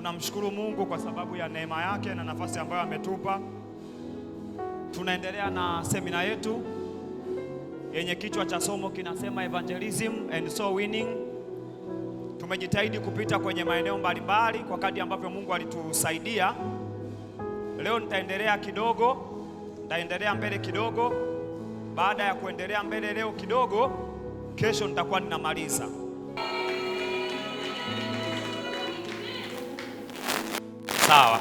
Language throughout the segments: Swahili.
Tunamshukuru Mungu kwa sababu ya neema yake na nafasi ambayo ametupa. Tunaendelea na semina yetu yenye kichwa cha somo kinasema Evangelism and Soul Winning. Tumejitahidi kupita kwenye maeneo mbalimbali kwa kadri ambavyo Mungu alitusaidia. Leo nitaendelea mbele kidogo. Baada ya kuendelea mbele leo kidogo, kesho nitakuwa ninamaliza. Sawa.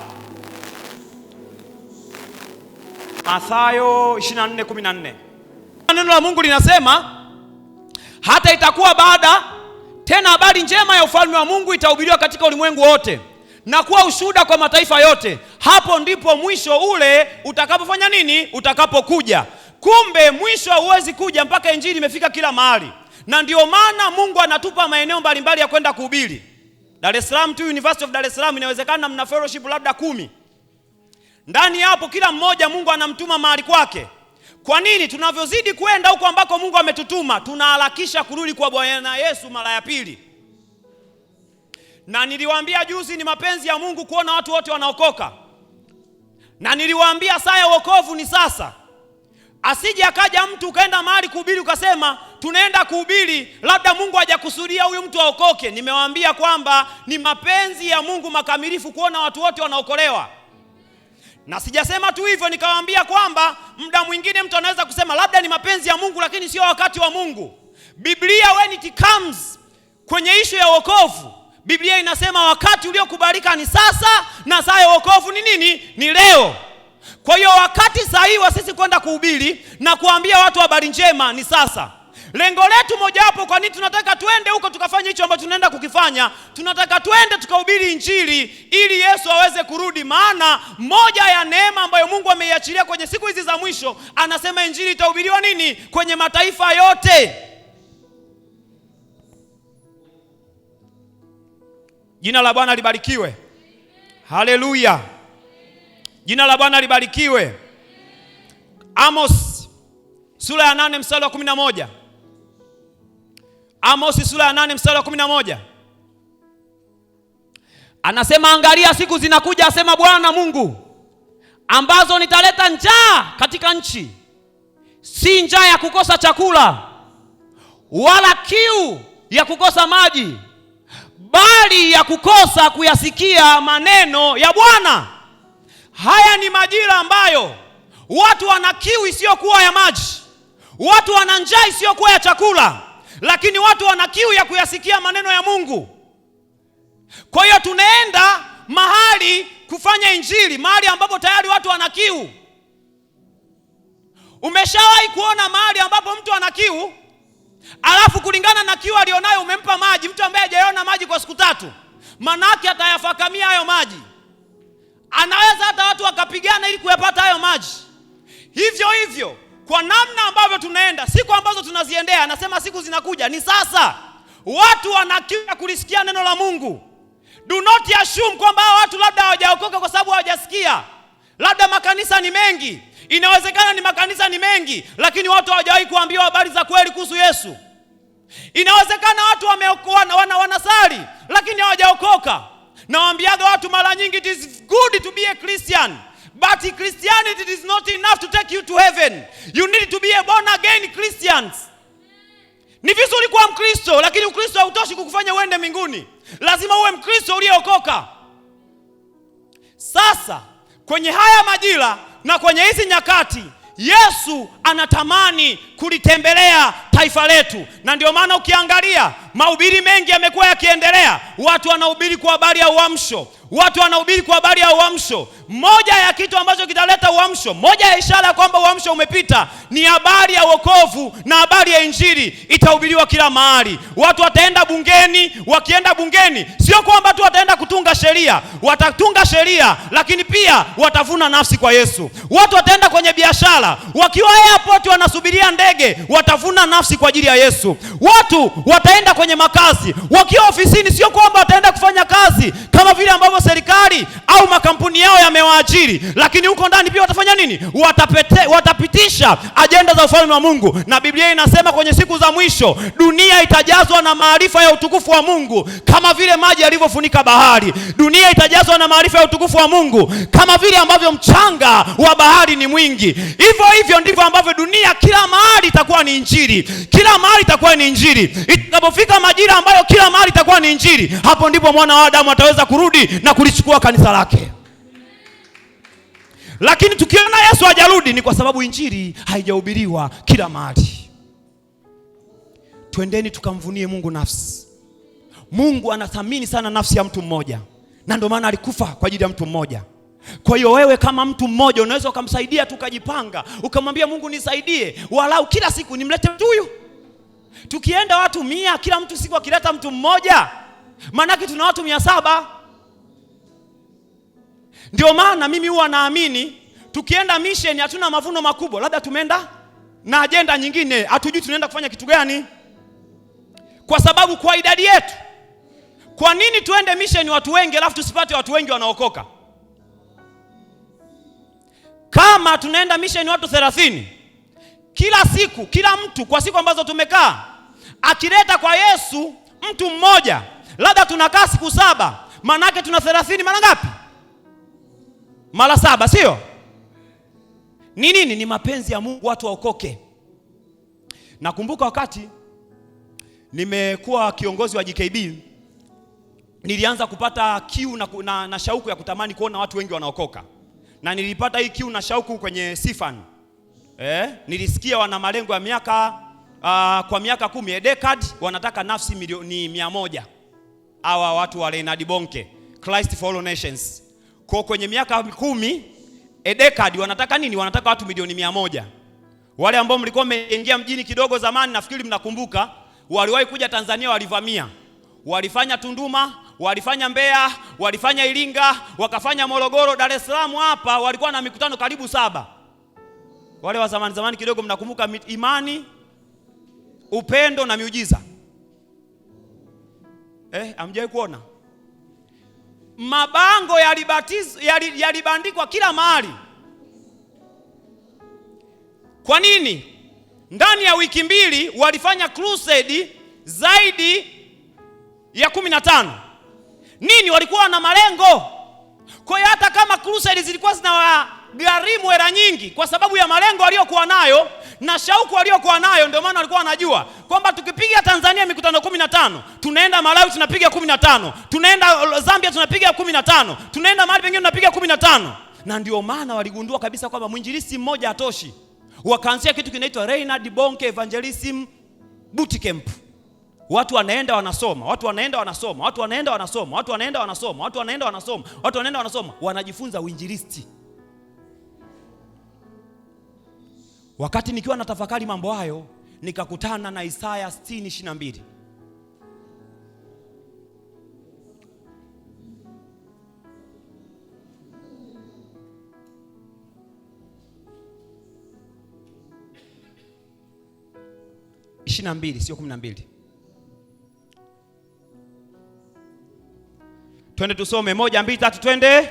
Mathayo 24:14. Neno la Mungu linasema, hata itakuwa baada tena habari njema ya ufalme wa Mungu itahubiriwa katika ulimwengu wote na kuwa ushuhuda kwa mataifa yote. Hapo ndipo mwisho ule utakapofanya nini? Utakapokuja. Kumbe mwisho hauwezi kuja mpaka injili imefika kila mahali. Na ndio maana Mungu anatupa maeneo mbalimbali ya kwenda kuhubiri. Dar es Salaam tu, University of Dar es Salaam, inawezekana mna fellowship labda 10. Ndani hapo kila mmoja Mungu anamtuma mahali kwake. Kwa nini? Tunavyozidi kwenda huko ambako Mungu ametutuma, tunaharakisha kurudi kwa Bwana Yesu mara ya pili. Na niliwaambia juzi, ni mapenzi ya Mungu kuona watu wote wanaokoka. Na niliwaambia saa ya wokovu ni sasa. Asije akaja mtu ukaenda mahali kuhubiri ukasema tunaenda kuhubiri, labda Mungu hajakusudia huyu mtu aokoke. Nimewaambia kwamba ni mapenzi ya Mungu makamilifu kuona watu wote wanaokolewa. Na sijasema tu hivyo, nikawaambia kwamba muda mwingine mtu anaweza kusema labda ni mapenzi ya Mungu lakini sio wakati wa Mungu. Biblia when it comes kwenye issue ya wokovu, Biblia inasema wakati uliokubalika ni sasa na saa ya wokovu ni nini? Ni leo. Kwa hiyo wakati sahihi wa sisi kwenda kuhubiri na kuambia watu habari njema ni sasa. Lengo letu moja hapo, kwa nini tunataka tuende huko tukafanya hicho ambacho tunaenda kukifanya? Tunataka tuende tukahubiri injili ili Yesu aweze kurudi. Maana moja ya neema ambayo Mungu ameiachilia kwenye siku hizi za mwisho, anasema injili itahubiriwa nini? Kwenye mataifa yote. Jina la Bwana libarikiwe. Haleluya. Jina la Bwana libarikiwe. Amos sura ya 8 mstari wa 11. Amos sura ya 8 mstari wa 11. Anasema, angalia siku zinakuja, asema Bwana Mungu, ambazo nitaleta njaa katika nchi, si njaa ya kukosa chakula wala kiu ya kukosa maji, bali ya kukosa kuyasikia maneno ya Bwana. Haya ni majira ambayo watu wana kiu isiyokuwa ya maji, watu wana njaa isiyokuwa ya chakula, lakini watu wana kiu ya kuyasikia maneno ya Mungu. Kwa hiyo tunaenda mahali kufanya injili, mahali ambapo tayari watu wana kiu. Umeshawahi kuona mahali ambapo mtu ana kiu, alafu kulingana na kiu alionayo umempa maji? Mtu ambaye hajaona maji kwa siku 3, manake atayafakamia hayo maji. Anaweza hata watu wakapigana ili kuyapata hayo maji. Hivyo hivyo kwa namna ambavyo tunaenda, siku ambazo tunaziendea, anasema siku zinakuja ni sasa. Watu wana kiu ya kulisikia neno la Mungu. Do not assume kwamba watu labda hawajaokoka kwa sababu hawajasikia. Labda makanisa ni mengi. Inawezekana ni makanisa ni mengi, lakini watu hawajawahi kuambiwa habari za kweli kuhusu Yesu. Inawezekana watu wanasali lakini hawajaokoka. Nawaambiaga watu mara nyingi, it is good to be a Christian, but Christianity is not enough to take you to heaven. You need to be a born again Christians. Ni vizuri kuwa Mkristo, lakini Ukristo hautoshi kukufanya uende mbinguni. Lazima uwe Mkristo uliyeokoka. Sasa kwenye haya majira na kwenye hizi nyakati, Yesu anatamani kulitembelea taifa letu. Na ndio maana ukiangalia mahubiri mengi yamekuwa yakiendelea. Watu wanahubiri kwa habari ya uamsho. Moja ya kitu ambacho kitaleta uamsho, moja ya ishara kwamba uamsho umepita, ni habari ya wokovu na habari ya injili itahubiriwa kila mahali. Watu wataenda bungeni, wakienda bungeni sio kwamba tu wataenda kutunga sheria, watatunga sheria lakini pia watavuna nafsi kwa Yesu. Watu wataenda kwenye biashara, wakiwa airport wanasubiria ndege, watavuna nafsi kwa ajili ya Yesu. Watu wataenda kwenye makazi, wakiwa ofisini sio kwamba wataenda kufanya kazi kama vile ambavyo serikali au makampuni yao yamewaajiri, lakini huko ndani pia watafanya nini? Watapitisha ajenda za ufalme wa Mungu. Na Biblia inasema kwenye siku za mwisho dunia itajazwa na maarifa ya utukufu wa Mungu kama vile maji yalivyofunika bahari. dunia itajazwa na maarifa ya utukufu wa Mungu. Kama vile ambavyo mchanga wa bahari ni mwingi, hivyo hivyo ndivyo ambavyo dunia kila mahali itakuwa ni injili. Kila mahali itakuwa ni injili. Itakapofika majira ambayo kila mahali itakuwa ni injili, hapo ndipo mwana wa Adamu ataweza kurudi na kulichukua kanisa lake. Lakini tukiona Yesu hajarudi, ni kwa sababu injili haijahubiriwa kila mahali. Twendeni tukamvunie Mungu nafsi. Mungu anathamini sana nafsi ya mtu mmoja, na ndio maana alikufa kwa ajili ya mtu mmoja. Kwa hiyo wewe kama mtu mmoja unaweza ukamsaidia, tukajipanga, ukamwambia Mungu nisaidie, walau kila siku nimlete mtu huyu. Tukienda watu 100, kila mtu siku akileta mtu mmoja, manake tuna watu 700. Ndio maana mimi huwa naamini tukienda mission hatuna mavuno makubwa, labda tumeenda na agenda nyingine, hatujui tunaenda kufanya kitu gani. Kwa sababu kwa idadi yetu, kwa nini tuende mission watu wengi alafu tusipate watu wengi wanaokoka? Kama tunaenda mission watu 30, kila siku, kila mtu kwa siku ambazo tumekaa akileta kwa Yesu mtu mmoja, labda tunakaa siku 7, manake tuna 30 mara ngapi? Mara 7, sio? Ni nini? Ni mapenzi ya Mungu watu waokoke. Nakumbuka wakati nimekuwa kiongozi wa GKB, nilianza kupata kiu na shauku ya kutamani kuona watu wengi wanaokoka. Na nilipata hii kiu na shauku kwenye Sifan. Nilisikia wana malengo ya kwa miaka 10, a decade, wanataka nafsi milioni 100. Hawa watu wa Reinhard Bonke, Christ for All Nations. Kwa kwenye miaka 10, a decade, wanataka nini? Wanataka watu milioni 100. Wale ambao mlikuwa mmeingia mjini kidogo zamani, nafikiri mnakumbuka, waliwahi kuja Tanzania, walivamia. Walifanya Tunduma, walifanya Mbeya, walifanya Iringa, wakafanya Morogoro, Dar es Salaam hapa, walikuwa na mikutano karibu 7. Wale wa zamani kidogo mnakumbuka imani, upendo na miujiza. Hamjawahi kuona? Mabango yalibandikwa kila mahali. Kwa nini? Ndani ya wiki 2 walifanya crusade zaidi ya 15. Nini? Walikuwa na malengo. Kwa hiyo hata kama crusade zilikuwa zinagharimu hela nyingi, kwa sababu ya malengo waliokuwa nayo na shauku waliokuwa nayo, ndio maana walikuwa wanajua kwamba tukipiga Tanzania mikutano 15, tunaenda Malawi tunapiga 15, tunaenda Zambia tunapiga 15, tunaenda mahali pengine tunapiga 15. Na ndio maana waligundua kabisa kwamba mwinjilisti mmoja hatoshi. Wakaanzia kitu kinaitwa Reinhard Bonke Evangelism Bootcamp. Watu wanaenda wanasoma, watu wanaenda wanasoma, watu wanaenda wanasoma, watu wanaenda wanasoma, watu wanaenda wanasoma, watu wanaenda wanasoma, wanajifunza uinjilisti. Wakati nikiwa natafakari mambo hayo, nikakutana na Isaya 60:22. Sio 12. Twende tusome 1, 2, 3, twende.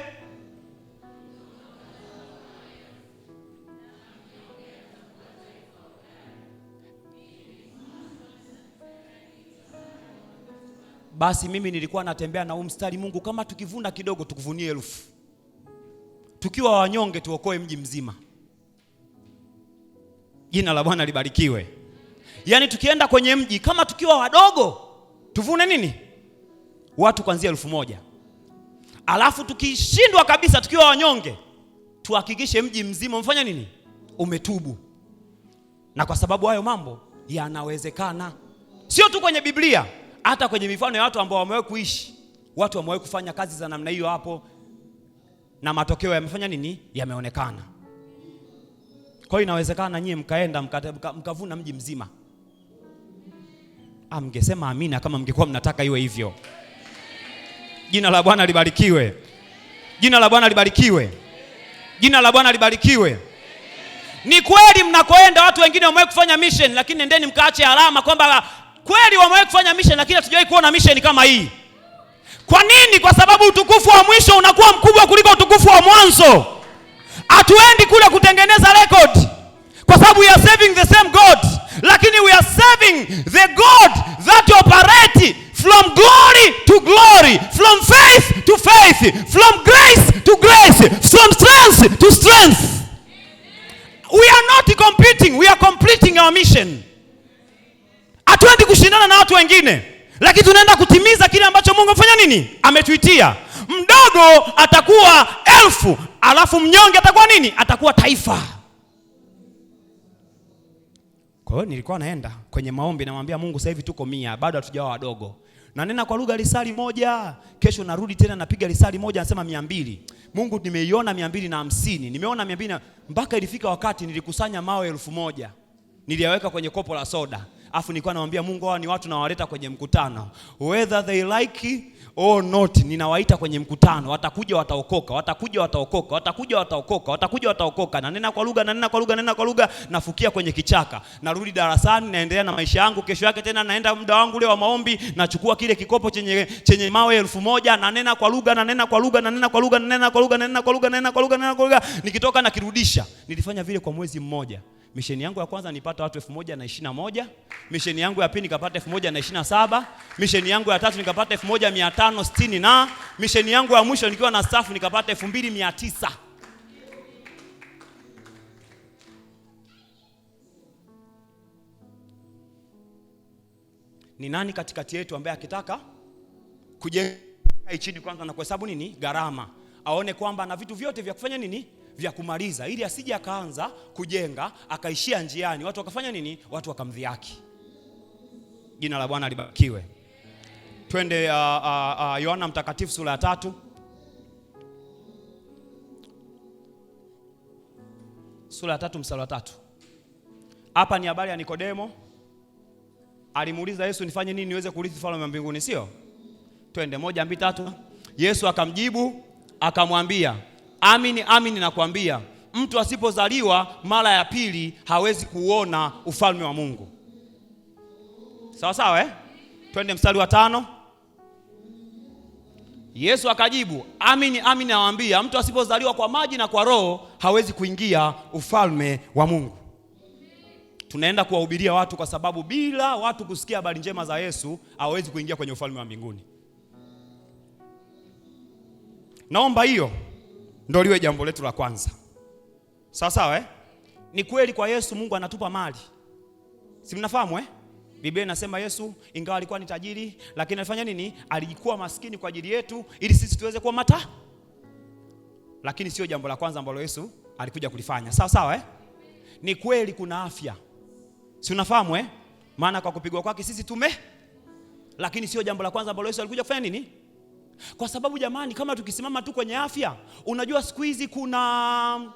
Basi mimi nilikuwa natembea na mstari, Mungu kama tukivuna kidogo tukuvunie 1000. Tukiwa wanyonge tuokoe mji mzima. Jina la Bwana libarikiwe. Yaani tukienda kwenye mji kama tukiwa wadogo tuvune nini? Watu kuanzia 1000. Alafu tukishindwa kabisa tukiwa wanyonge, tuhakikishe mji mzima umefanya nini? Umetubu. Na kwa sababu hayo mambo yanawezekana. Sio tu kwenye Biblia, hata kwenye mifano ya watu ambao wamewahi kuishi. Watu wamewahi kufanya kazi za namna hiyo hapo, na matokeo yamefanya nini? Yameonekana. Kwa hiyo inawezekana nyie mkaenda mkavuna mji mzima. Mngesema amina kama mngekuwa mnataka iwe hivyo. Jina la Bwana libarikiwe. Jina la Bwana libarikiwe. Jina la Bwana libarikiwe. Ni kweli mnakoenda watu wengine wamewahi kufanya mission, lakini nendeni mkaache alama kwamba kweli wamewahi kufanya mission, lakini hatujawahi kuona mission kama hii. Kwa nini? Kwa sababu utukufu wa mwisho unakuwa mkubwa kuliko utukufu wa mwanzo. Hatuendi kule kutengeneza record, kwa sababu we are serving the same God, lakini we are serving the God that operates from glory to glory, from faith to faith, from grace to grace, from strength to strength. We are not competing, we are completing our mission. Hatuendi kushindana na watu wengine, lakini tunaenda kutimiza kile ambacho Mungu amefanya nini? Ametuitia. Mdogo atakuwa 1000, alafu mnyonge atakuwa nini? Atakuwa taifa. Kwa hiyo nilikuwa naenda kwenye maombi namwambia Mungu, sasa hivi tuko 100, bado hatujawa wadogo. Na nena kwa lugha lisali moja, kesho narudi tena napiga lisali moja, anasema 200. Mungu, nimeiona 250, nimeona 200, mpaka ilifika wakati nilikusanya mawe 1000. Niliyaweka kwenye kopo la soda. Afu nilikuwa namwambia Mungu, hawa ni watu nawaleta kwenye mkutano, whether they like or not, ninawaita kwenye mkutano, watakuja wataokoka, watakuja wataokoka, watakuja wataokoka, watakuja wataokoka. Na nena kwa lugha, na nena kwa lugha, nena kwa lugha, nafukia kwenye kichaka, narudi darasani, naendelea na maisha yangu. Kesho yake tena naenda muda wangu ule wa maombi, nachukua kile kikopo chenye mawe 1000, na nena kwa lugha, na nena kwa lugha, na nena kwa lugha, na nena kwa lugha, na nena kwa lugha, na nena kwa lugha, na nena kwa lugha, nikitoka na kirudisha. Nilifanya vile kwa mwezi mmoja. Misheni yangu ya kwanza nipata watu 1021, misheni yangu ya pili nikapata 1027, misheni yangu ya tatu nikapata 1560, na misheni yangu ya mwisho nikiwa na staff nikapata 2900. Ni nani katikati yetu ambaye akitaka kujenga chini kwanza na kuhesabu nini? Gharama. Aone kwamba na vitu vyote vya kufanya nini? Vya kumaliza, ili asije akaanza kujenga akaishia njiani, watu wakafanya nini? Watu wakamdhihaki. Jina la Bwana libarikiwe. Twende Yohana Mtakatifu sura ya 3. Sura ya 3 mstari wa 3. Hapa ni habari ya Nikodemo. Alimuuliza Yesu, nifanye nini niweze kurithi ufalme wa mbinguni, sio? Twende 1, 2, 3. Yesu akamjibu akamwambia, amini amini nakwambia, mtu asipozaliwa mara ya pili hawezi kuona ufalme wa Mungu. Sawa sawa Twende mstari wa 5. Yesu akajibu, amini amini nawaambia, mtu asipozaliwa kwa maji na kwa roho hawezi kuingia ufalme wa Mungu. Tunaenda kuwahubiria watu, kwa sababu bila watu kusikia habari njema za Yesu hawezi kuingia kwenye ufalme wa mbinguni. Naomba hiyo ndio liwe jambo letu la kwanza. Sawa sawa Ni kweli kwa Yesu Mungu anatupa mali. Si mnafahamu Biblia inasema Yesu ingawa alikuwa ni tajiri, lakini alifanya nini? Alikuwa maskini kwa ajili yetu ili sisi tuweze kuwa Lakini sio jambo la kwanza ambalo Yesu alikuja kulifanya. Sawa sawa Ni kweli kuna afya. Si unafahamu maana kwa kupigwa kwake sisi lakini sio jambo la kwanza ambalo Yesu alikuja kufanya nini? Kwa sababu jamani, kama tukisimama tu kwenye afya, unajua siku hizi kuna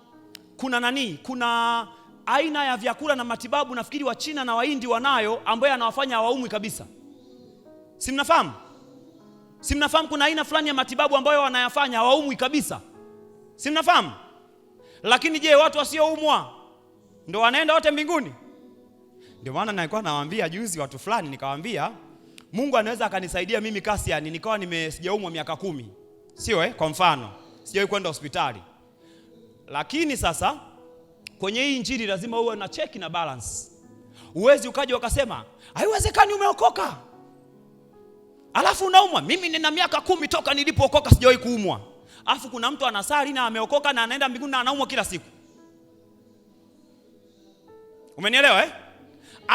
aina ya vyakula na matibabu, nafikiri wa China na Wahindi wanayo, ambayo anawafanya hawaumwi kabisa. Si mnafahamu? Si mnafahamu kuna aina fulani ya matibabu ambayo wanayafanya hawaumwi kabisa? Si mnafahamu? Lakini je, watu wasioumwa ndio wanaenda wote mbinguni? Ndio maana nilikuwa nawaambia juzi watu fulani, nikawaambia Mungu anaweza akanisaidia mimi Kasiani nikawa sijaumwa miaka 10. Sio kwa mfano, sijawahi kwenda hospitali. Lakini sasa kwenye hii injili lazima uwe na check na balance. Uwezi ukaje ukasema, haiwezekani umeokoka, alafu unaumwa. Mimi nina miaka 10 toka nilipookoka sijawahi kuumwa. Alafu kuna mtu anasali na ameokoka na anaenda mbinguni na anaumwa kila siku. Umenielewa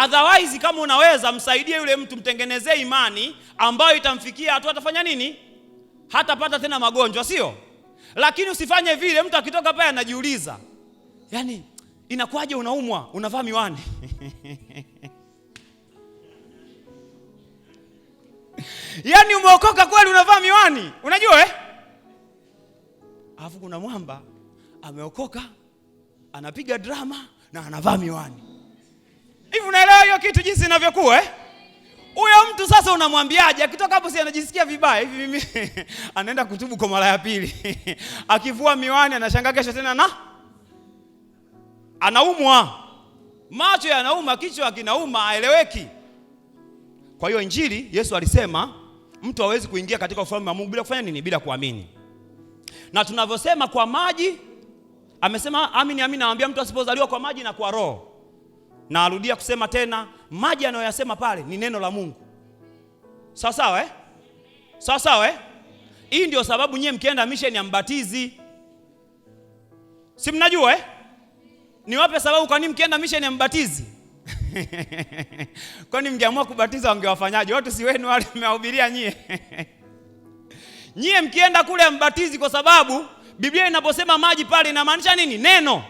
Otherwise, kama unaweza msaidie yule mtu, mtengenezee imani ambayo itamfikia hatu atafanya nini? Hatapata tena magonjwa, sio? Lakini usifanye vile, mtu akitoka pale anajiuliza, yani inakuwaje unaumwa, unavaa miwani? Yani umeokoka kweli unavaa miwani? Unajua Alafu kuna mwamba ameokoka, anapiga drama na anavaa miwani. Hivi unaelewa hiyo kitu jinsi inavyokuwa Huyo mtu sasa unamwambiaje? Akitoka hapo si anajisikia vibaya hivi, mimi anaenda kutubu kwa mara ya pili. Akivua miwani anashangaa kesho tena anaumwa. Macho yanauma, kichwa kinauma, haeleweki. Kwa hiyo injili Yesu alisema mtu hawezi kuingia katika ufalme wa Mungu bila kufanya nini? Bila kuamini. Na tunavyosema kwa maji, amesema amini amini nawaambia, mtu asipozaliwa kwa maji na kwa roho. Na arudia kusema tena, maji anayoyasema pale ni neno la Mungu. Sawa eh? Sawa eh? Hii ndio sababu nyie mkienda mission ya mbatizi. Si mnajua eh? Niwape sababu kwa nini mkienda mission ya mbatizi? Kwani mngeamua kubatiza wangewafanyaje? Watu si wenu wale mmewahubiria nyie. Nyie mkienda kule mbatizi kwa sababu Biblia inaposema maji pale inamaanisha nini? Neno.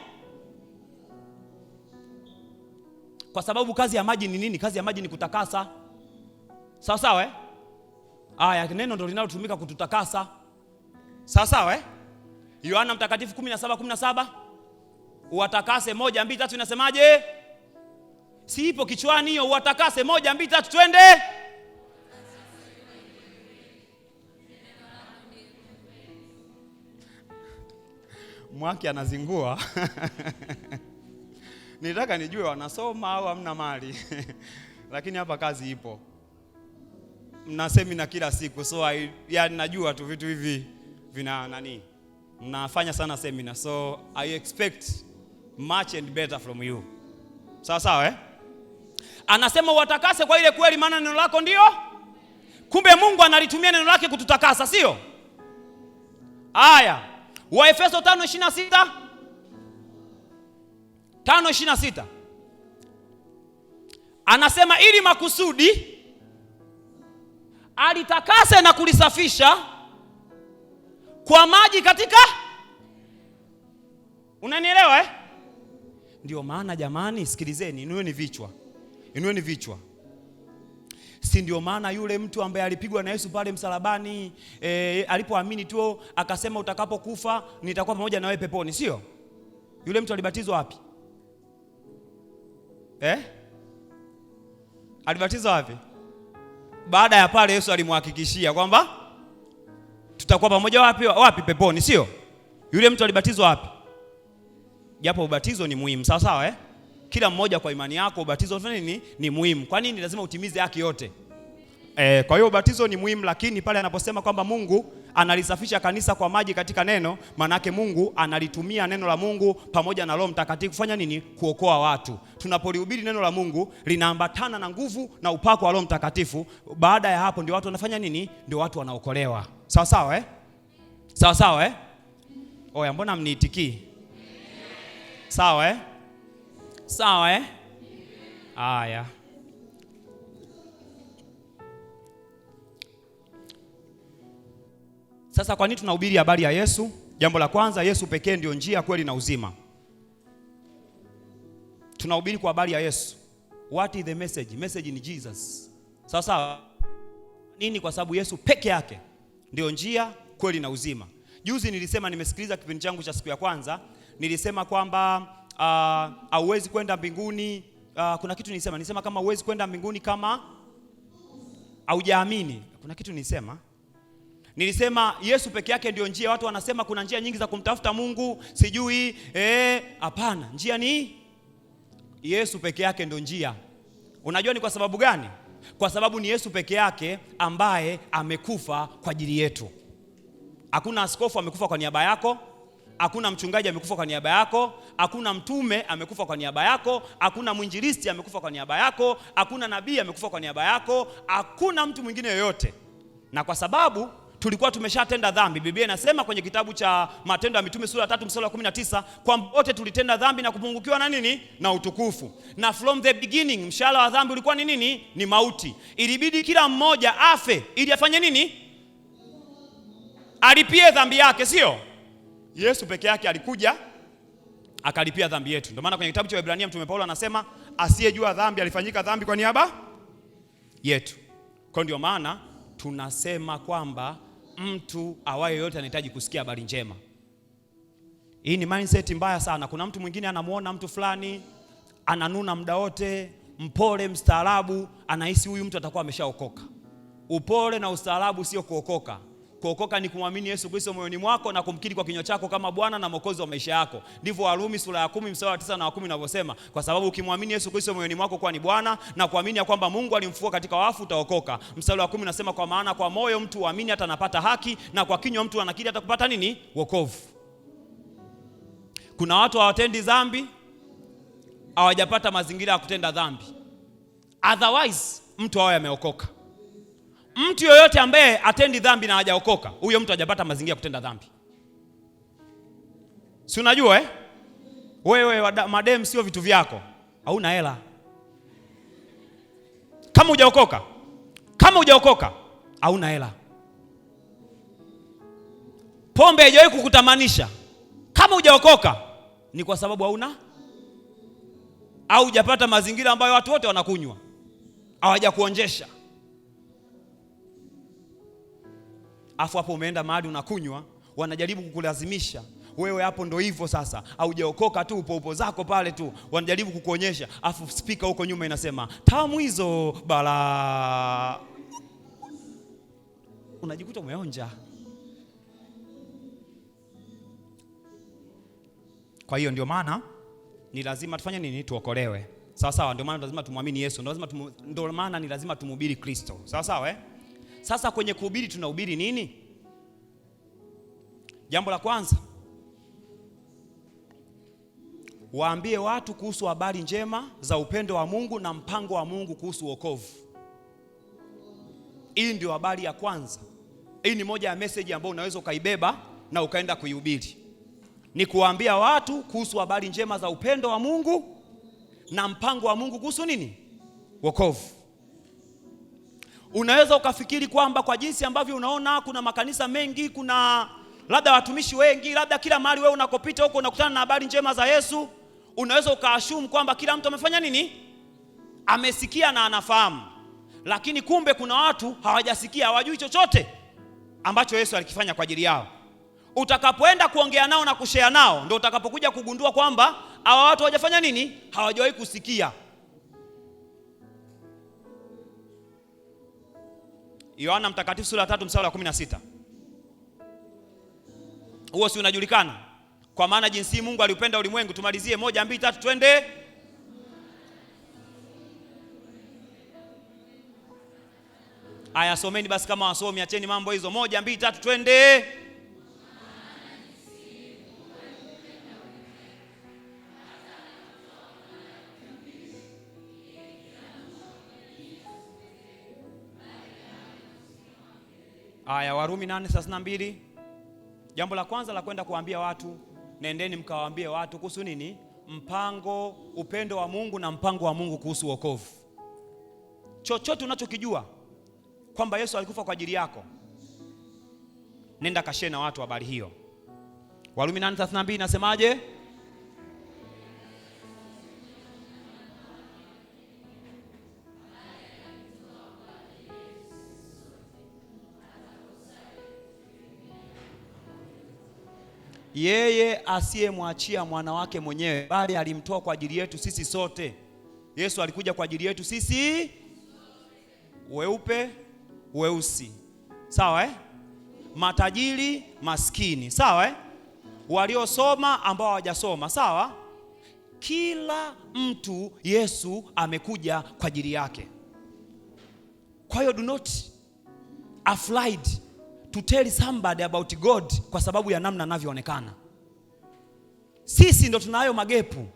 Kwa sababu kazi ya maji ni nini? Kazi ya maji ni kutakasa. Sawa eh? Aya, neno ndio linalotumika kututakasa. Sawa eh? Yohana Mtakatifu 17:17 uwatakase 1 2 3 inasemaje? Si ipo kichwani hiyo, uwatakase 1 2 3 twende. Mwaki anazingua. Nitaka nijue wanasoma au hamna mali. Lakini hapa kazi ipo. Mna semina kila siku, so yani najua tu vitu hivi vina nani. Mnafanya sana semina, so I expect much and better from you. Sawa eh? Anasema watakase kwa ile kweli, maana neno lako ndio. Kumbe Mungu analitumia neno lake kututakasa, sio? Aya, Waefeso 5:26. 5:26. Anasema ili makusudi alitakase na kulisafisha kwa maji katika. Unanielewa eh? Ndio maana jamani, sikilizeni, inueni vichwa. Si ndio maana yule mtu ambaye alipigwa na Yesu pale msalabani, alipoamini tu akasema utakapokufa nitakuwa pamoja na wewe peponi, sio? Yule mtu alibatizwa wapi? Alibatizwa wapi? Baada ya pale Yesu alimhakikishia kwamba tutakuwa pamoja wapi? Peponi, sio? Yule mtu alibatizwa wapi? Japo ubatizo ni muhimu, sawa eh? Kila mmoja kwa imani yako ubatizo ni muhimu. Kwa nini lazima utimize haki yote? Kwa hiyo ubatizo ni muhimu, lakini pale anaposema kwamba Mungu analisafisha kanisa kwa maji katika neno, maana yake Mungu analitumia neno la Mungu pamoja na Roho Mtakatifu kufanya nini? Kuokoa watu. Tunapolihubiri neno la Mungu linaambatana na nguvu na upako wa Roho Mtakatifu. Baada ya hapo ndio watu wanafanya nini? Ndio watu wanaokolewa. Sawa eh? Sawa eh? Oya, mbona mniitikii? Sawa eh? Aya. Sasa kwa nini tunahubiri habari ya Yesu? Jambo la kwanza, Yesu pekee ndio njia, kweli na uzima. Tunahubiri kwa habari ya Yesu. What is the message? Message ni Jesus. Sawa. Nini? Kwa sababu Yesu peke yake ndio njia, kweli na uzima. Juzi nilisema, nimesikiliza kipindi changu cha siku ya kwanza, nilisema kwamba hauwezi kwenda mbinguni. Kuna kitu nilisema kama hauwezi kwenda mbinguni kama haujaamini. Kuna kitu nilisema Yesu peke yake ndio njia. Watu wanasema kuna njia nyingi za kumtafuta Mungu, sijui hapana, njia ni Yesu peke yake ndio njia. Unajua ni kwa sababu gani? Kwa sababu ni Yesu peke yake ambaye amekufa kwa ajili yetu. Hakuna askofu amekufa kwa niaba yako, hakuna mchungaji amekufa kwa niaba yako, hakuna mtume amekufa kwa niaba yako, hakuna mwinjilisti amekufa kwa niaba yako, hakuna nabii amekufa kwa niaba yako, hakuna mtu mwingine yoyote. Na kwa sababu tulikuwa tumeshatenda dhambi, Biblia inasema kwenye kitabu cha Matendo ya Mitume sura 3 mstari wa 19 kwamba wote tulitenda dhambi na kupungukiwa na nini? Na utukufu. Na from the beginning mshahara wa dhambi ulikuwa ni nini? Ni mauti. Ilibidi kila mmoja afe ili afanye nini? Alipie dhambi yake, sio? Yesu peke yake alikuja akalipia dhambi yetu. Ndio maana kwenye kitabu cha Waebrania Mtume Paulo anasema asiyejua dhambi alifanyika dhambi kwa niaba yetu. Kwa ndio maana tunasema kwamba mtu awaye yote anahitaji kusikia habari njema. Hii ni mindset mbaya sana. Kuna mtu mwingine anamuona mtu fulani ananuna muda wote, mpole, mstaarabu, anahisi huyu mtu atakuwa ameshaokoka. Upole na ustaarabu sio kuokoka. Kuokoka ni kumwamini Yesu Kristo moyoni mwako na kumkiri kwa kinywa chako kama Bwana na Mwokozi wa maisha yako. Ndivyo Warumi sura ya 10 mstari wa 9 na 10 inavyosema. Kwa sababu ukimwamini Yesu Kristo moyoni mwako kuwa ni Bwana na kuamini ya kwamba Mungu alimfufua katika wafu, utaokoka. Mstari wa 10 unasema kwa maana kwa moyo mtu huamini hata anapata haki, na kwa kinywa mtu anakiri hata kupata nini? Wokovu. Kuna watu hawatendi dhambi, hawajapata mazingira ya kutenda dhambi. Otherwise mtu awe ameokoka. Mtu yoyote ambaye atendi dhambi na hajaokoka, huyo mtu hajapata mazingira ya kutenda dhambi. Si unajua wewe madem sio vitu vyako, hauna hela. Kama hujaokoka hauna hela. Pombe haijawahi kukutamanisha. Kama hujaokoka ni kwa sababu hauna au hujapata mazingira ambayo watu wote wanakunywa, hawajakuonjesha. Afu hapo umeenda mahali unakunywa, wanajaribu kukulazimisha wewe, hapo ndo hivyo sasa. Haujaokoka tu, upo zako pale tu, wanajaribu kukuonyesha. Afu speaker huko nyuma inasema tamu hizo bala, unajikuta umeonja. Kwa hiyo ndio maana ni lazima tufanye nini? Tuokolewe. Sawa sawa, ndio maana lazima tumwamini Yesu, ndio maana ni lazima tumhubiri Kristo. Sawa sawa Sasa kwenye kuhubiri tunahubiri nini? Jambo la kwanza, waambie watu kuhusu habari njema za upendo wa Mungu na mpango wa Mungu kuhusu wokovu. Hii ndio habari ya kwanza. Hii ni moja ya message ambayo unaweza ukaibeba na ukaenda kuihubiri. Ni kuambia watu kuhusu habari njema za upendo wa Mungu na mpango wa Mungu kuhusu nini? Wokovu. Unaweza ukafikiri kwamba kwa jinsi ambavyo unaona kuna makanisa mengi, kuna labda watumishi wengi, labda kila mahali wewe unakopita huko unakutana na habari njema za Yesu, unaweza ukaashumu kwamba kila mtu amefanya nini? Amesikia na anafahamu. Lakini kumbe kuna watu hawajasikia, hawajui chochote ambacho Yesu alikifanya kwa ajili yao. Utakapoenda kuongea nao na kushare nao, ndio utakapokuja kugundua kwamba hawa watu hawajafanya nini? Hawajawahi kusikia. Yohana Mtakatifu sura 3 mstari wa 16. Huo si unajulikana? Kwa maana jinsi Mungu aliupenda ulimwengu, tumalizie 1 2 3 twende. Aya, someni basi kama wasomi, acheni mambo hizo. 1 2 3 twende. Aya, Warumi 8:32. Jambo la kwanza la kwenda kuambia watu, nendeni mkawaambie watu kuhusu nini? Mpango, upendo wa Mungu na mpango wa Mungu kuhusu wokovu. Chochote unachokijua kwamba Yesu alikufa kwa ajili yako, nenda kashare na watu habari hiyo. Warumi 8:32 inasemaje? Yeye asiyemwachia mwana wake mwenyewe, bali alimtoa kwa ajili yetu sisi sote. Yesu alikuja kwa ajili yetu sisi, weupe, weusi. Sawa Matajiri, maskini. Sawa Waliosoma, ambao hawajasoma. Sawa Kila mtu Yesu amekuja kwa ajili yake. Kwa hiyo do not afraid to tell somebody about God kwa sababu ya namna anavyoonekana. Sisi ndo tunayo magepu.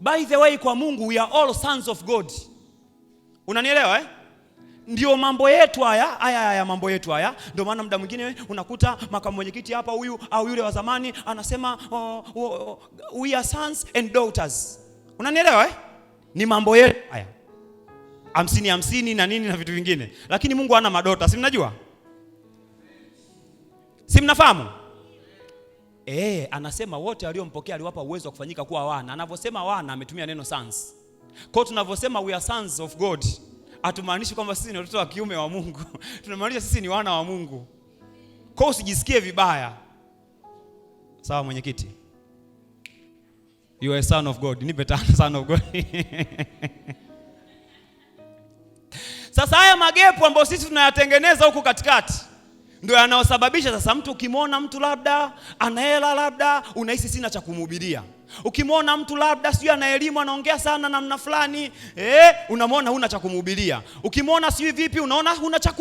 By the way, kwa Mungu we are all sons of God. Unanielewa Ndio mambo yetu haya mambo yetu haya. Ndio maana muda mwingine unakuta makamu mwenyekiti hapa huyu au yule wa zamani anasema we are sons and daughters. Unanielewa Ni mambo yetu haya. 50 na nini na vitu vingine. Lakini Mungu hana madota, si mnajua? Si mnafahamu? Anasema wote waliompokea aliwapa uwezo wa kufanyika kuwa wana. Anavyosema wana ametumia neno sons. Kwa tunavyosema we are sons of God, hatumaanishi kwamba sisi ni watoto wa kiume wa Mungu. Tunamaanisha sisi ni wana wa Mungu. Kwa usijisikie vibaya. Sawa mwenyekiti? You are a son of God. Nipe tano son of God. Sasa haya magepu ambayo sisi tunayatengeneza huko katikati ndio yanaosababisha sasa mtu ukimwona mtu labda ana hela, labda unahisi sina cha kumhubiria. Ukimwona mtu labda sijui ana elimu, anaongea sana namna fulani, unamwona huna cha kumhubiria. Ukimwona sijui vipi, unaona huna cha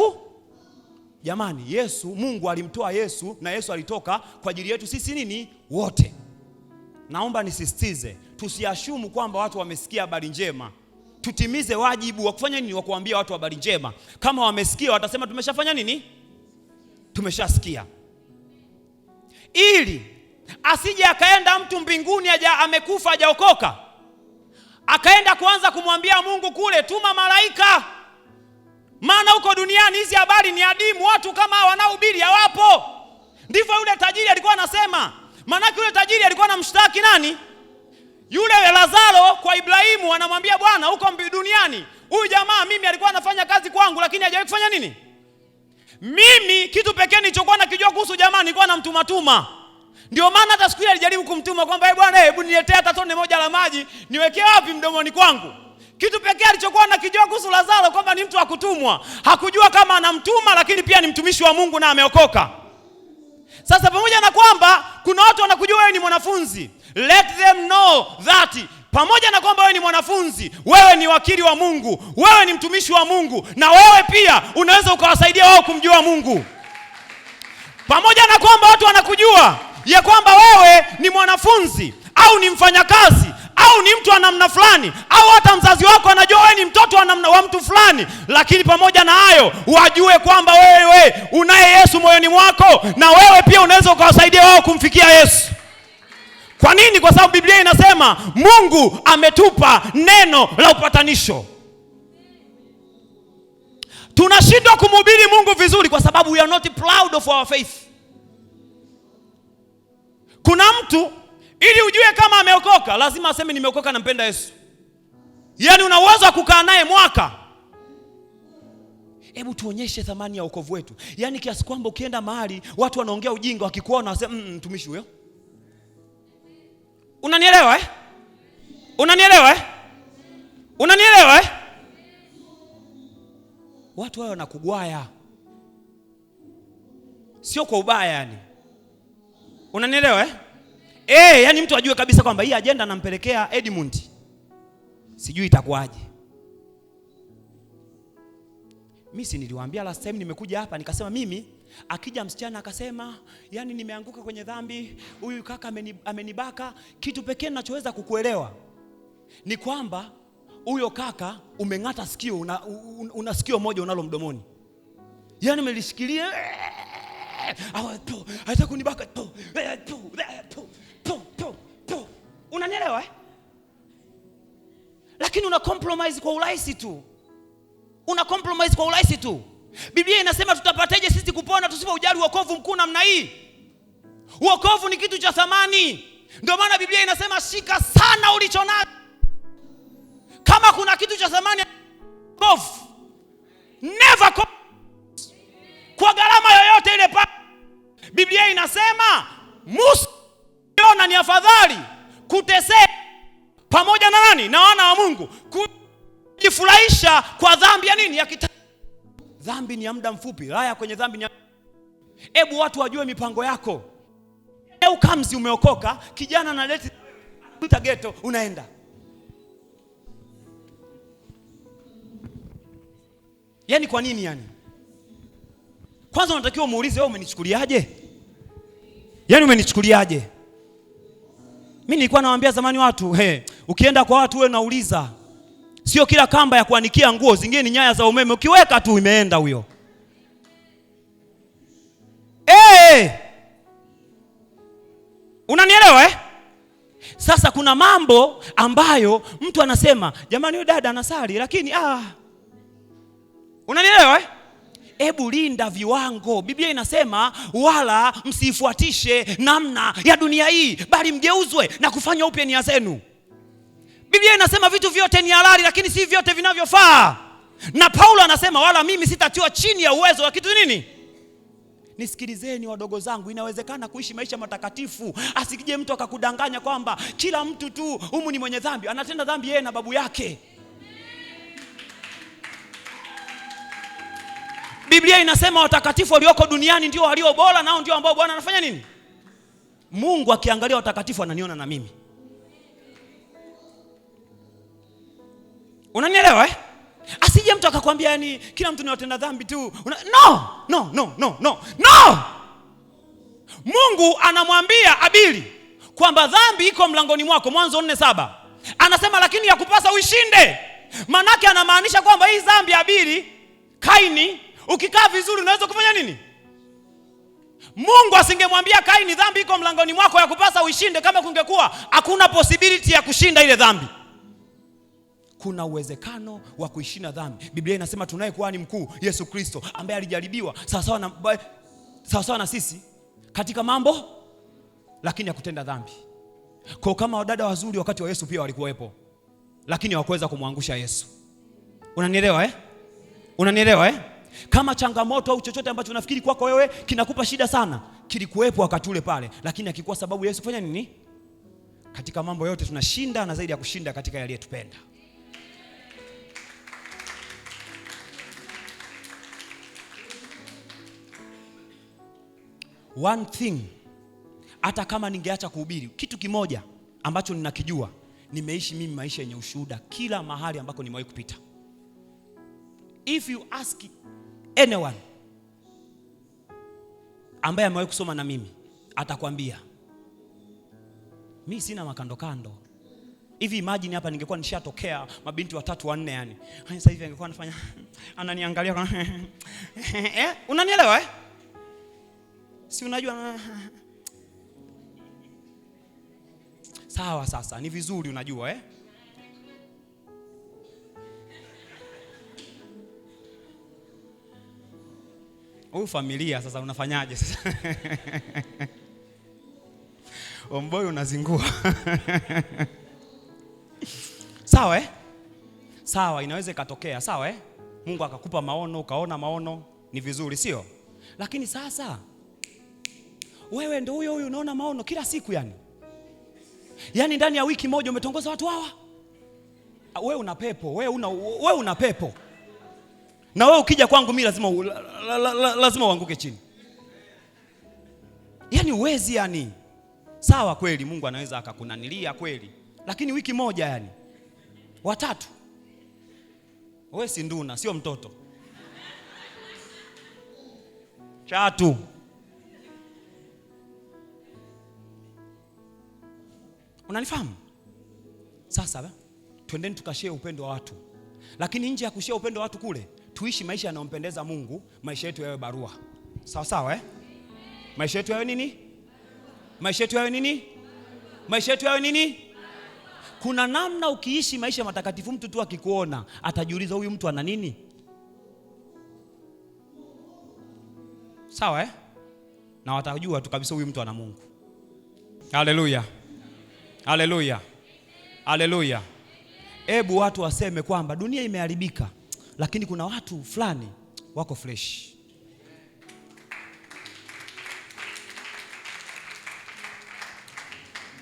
Jamani, Mungu alimtoa Yesu na Yesu alitoka kwa ajili yetu sisi nini? Wote. Naomba nisisitize, tusiashumu kwamba watu wamesikia habari njema tutimize wajibu wa kufanya nini? Wa kuambia watu habari njema. Kama wamesikia watasema tumeshafanya nini? Tumeshasikia. Ili asije akaenda mtu mbinguni amekufa hajaokoka, akaenda kuanza kumwambia Mungu kule, tuma malaika. Maana huko duniani hizi habari ni adimu, watu kama wanaohubiri hawapo. Ndivyo yule tajiri alikuwa anasema. Maana yule tajiri alikuwa anamshtaki nani? Yule Lazaro kwa Ibrahimu, anamwambia Bwana, huko duniani huyu jamaa mimi alikuwa anafanya kazi kwangu, lakini hajawahi kufanya nini? Mimi kitu pekee nilichokuwa nakijua kuhusu jamaa nilikuwa namtumatuma. Ndio maana hata siku ile alijaribu kumtuma kwamba Bwana, hebu niletee hata tone moja la maji niwekee wapi mdomoni kwangu. Kitu pekee alichokuwa nakijua kuhusu Lazaro kwamba ni mtu wa kutumwa. Hakujua kama anamtuma, lakini pia ni mtumishi wa Mungu na ameokoka. Sasa pamoja na kwamba kuna watu wanakujua wewe ni mwanafunzi, let them know that pamoja na kwamba wewe ni mwanafunzi, wewe ni wakili wa Mungu, wewe ni mtumishi wa Mungu, na wewe pia unaweza ukawasaidia wao kumjua Mungu. Pamoja na kwamba watu wanakujua ya kwamba wewe ni mwanafunzi au ni mfanyakazi au ni mtu wa namna fulani, au hata mzazi wako anajua wewe ni mtoto wa mtu fulani, lakini pamoja na hayo wajue kwamba wewe unaye Yesu moyoni mwako, na wewe pia unaweza ukawasaidia wao kumfikia Yesu. Kwa nini? Kwa sababu Biblia inasema Mungu ametupa neno la upatanisho. Tunashindwa kumhubiri Mungu vizuri kwa sababu we are not proud of our faith. Kuna mtu ili ujue kama ameokoka lazima aseme nimeokoka na mpenda Yesu. Yaani una uwezo wa kukaa naye mwaka. Hebu tuonyeshe thamani ya wokovu wetu. Yaani kiasi kwamba ukienda mahali watu wanaongea ujinga, wakikuona wasema mtumishi huyo. Unanielewa eh? Unanielewa eh? Unanielewa eh? Watu wao wanakugwaya. Sio kwa ubaya yani. Unanielewa eh? Yani mtu ajue kabisa kwamba hii agenda nampelekea Edmund. Sijui itakuwaje. Mimi si niliwaambia last time nimekuja hapa nikasema mimi akija msichana akasema yani nimeanguka kwenye dhambi, huyu kaka amenibaka, kitu pekee ninachoweza kukuelewa ni kwamba huyo kaka umeng'ata sikio, una sikio moja unalo mdomoni. Yani umelishikilia hata kunibaka unanielewa eh? Lakini una compromise kwa urahisi tu. Una compromise kwa urahisi tu. Biblia inasema tutapateje sisi kupona tusipoujali wokovu mkuu namna hii? Wokovu ni kitu cha thamani. Ndio maana Biblia inasema shika sana ulichonacho. Kama kuna kitu cha thamani wokovu, never kwa gharama yoyote ile. Biblia inasema Musa ni afadhali kuteseka pamoja na nani? Na wana wa Mungu, kujifurahisha kwa dhambi ya nini? Ya dhambi ni ya muda mfupi, raya kwenye dhambi ni ya... Hebu watu wajue mipango yako. Leo kamzi umeokoka, kijana na leti kuita ghetto unaenda. Yaani kwa nini yani? Kwanza unatakiwa muulize wewe umenichukuliaje? Yaani umenichukuliaje? Mimi nilikuwa nawaambia zamani watu, ukienda kwa watu wewe nauliza. Sio kila kamba ya kuanikia nguo, zingine ni nyaya za umeme, ukiweka tu imeenda huyo. Unanielewa eh? Sasa kuna mambo ambayo mtu anasema, jamani huyu dada anasali lakini unanielewa eh? Hebu linda viwango. Biblia inasema wala msifuatishe namna ya dunia hii, bali mgeuzwe na kufanya upya nia zenu. Biblia inasema vitu vyote ni halali, lakini si vyote vinavyofaa. Na Paulo anasema wala mimi sitatiwa chini ya uwezo wa kitu nini? Nisikilizeni wadogo zangu, inawezekana kuishi maisha matakatifu. Asikije mtu akakudanganya kwamba kila mtu tu humu ni mwenye dhambi, anatenda dhambi yeye na babu yake. Biblia inasema watakatifu walioko duniani ndio walio bora, nao ndio ambao Bwana anafanya nini? Mungu akiangalia watakatifu ananiona na mimi. Unanielewa eh? Asije mtu akakwambia yani kila mtu ni watenda dhambi tu. No. Mungu anamwambia Abili kwamba dhambi iko mlangoni mwako, Mwanzo 4:7. Anasema lakini yakupasa uishinde. Manake anamaanisha kwamba hii dhambi ya Abili, Kaini, ukikaa vizuri unaweza kufanya nini? Mungu asingemwambia Kaini dhambi iko mlangoni mwako ya kupasa uishinde kama kungekuwa hakuna possibility ya kushinda ile dhambi. Kuna uwezekano wa kuishinda dhambi. Biblia inasema tunaye kuhani mkuu Yesu Kristo ambaye alijaribiwa sawa na sisi katika mambo lakini hakutenda dhambi. Kwa kama wadada wazuri wakati wa Yesu pia walikuwepo, lakini hawakuweza kumwangusha Yesu. Unanielewa Unanielewa Kama changamoto au chochote ambacho unafikiri kwako wewe kinakupa shida sana, kilikuwepo wakati ule pale, lakini hakikuwa sababu Yesu fanya nini? Katika mambo yote tunashinda na zaidi ya kushinda katika yaliyetupenda. One thing, hata kama ningeacha kuhubiri, kitu kimoja ambacho ninakijua, nimeishi mimi maisha yenye ushuhuda kila mahali ambako nimewahi kupita. If you ask anyone ambaye amewahi kusoma na mimi, atakwambia mimi sina makando kando. Hivi imagine hapa ningekuwa nishatokea mabinti 3 4 yani. Sasa hivi angekuwa anafanya ananiangalia kwa unanielewa Si unajua sawa, sasa ni vizuri unajua Huyu familia sasa unafanyaje sasa? Omboi unazingua. Sawa Sawa, inaweza ikatokea, sawa Mungu akakupa maono, ukaona maono, ni vizuri, sio? Lakini sasa wewe ndio huyo unaona maono kila siku yani ndani ya wiki moja umetongoza watu hawa. Wewe una pepo, wewe una pepo. Na wewe ukija kwangu mimi lazima uanguke chini. Yani uwezi Sawa kweli Mungu anaweza akakunanilia kweli. Lakini wiki moja watatu. Wewe si nduna, sio mtoto. Chatu. Unanifahamu? Sasa twendeni tukashare upendo wa watu. Lakini nje ya kushare upendo wa watu kule, tuishi maisha yanayompendeza Mungu, maisha yetu yawe barua. Sawa Maisha yetu yawe nini? Maisha yetu yawe nini? Maisha yetu yawe nini? Kuna namna ukiishi maisha matakatifu, mtu tu akikuona atajiuliza huyu mtu ana nini? Sawa Na watajua tu kabisa huyu mtu ana Mungu. Haleluya. Haleluya. Haleluya. Hebu watu waseme kwamba dunia imeharibika, lakini kuna watu fulani wako fresh.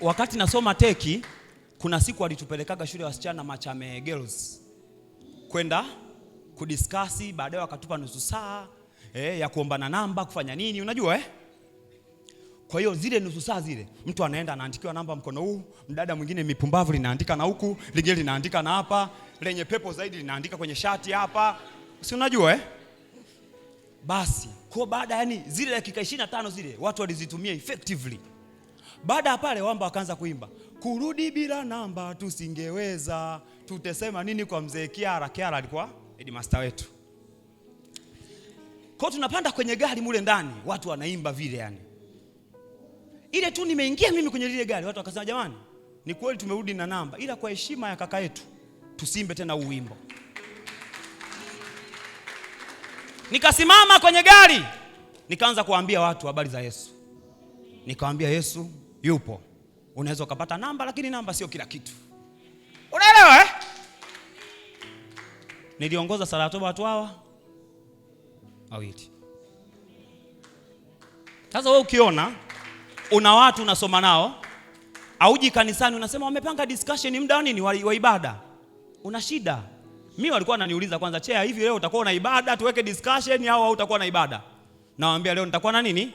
Wakati nasoma teki, kuna siku alitupelekaga shule ya wasichana Machame Girls kwenda kudiskasi, baadaye wakatupa nusu saa ya kuombana namba, kufanya nini unajua Kwa hiyo zile nusu saa zile mtu anaenda anaandikiwa namba mkono huu, mdada mwingine mipumbavu linaandika na huku, lingine linaandika na hapa, lenye pepo zaidi linaandika kwenye shati hapa. Si unajua Basi, kwa baada zile dakika 25 zile watu walizitumia effectively. Baada ya pale wamba wakaanza kuimba, kurudi bila namba tusingeweza, tutesema nini kwa mzee Kiara. Kiara alikuwa headmaster wetu. Kwa tunapanda kwenye gari mule ndani, watu wanaimba vile Ile tu nimeingia mimi kwenye lile gari, watu wakasema jamani, ni kweli tumerudi na namba, ila kwa heshima ya kaka yetu tusimbe tena huu wimbo. Nikasimama kwenye gari, nikaanza kuambia watu habari za Yesu. Nikamwambia Yesu yupo. Unaweza ukapata namba, lakini namba sio kila kitu. Unaelewa Niliongoza sala toba watu hawa awiti. Sasa wewe ukiona una watu unasoma nao, auji kanisani unasema wamepanga discussion muda nini wa ibada, una shida. Mimi walikuwa wananiuliza kwanza, chea hivi leo utakuwa na ibada tuweke discussion au utakuwa na ibada? Nawaambia leo nitakuwa na nini?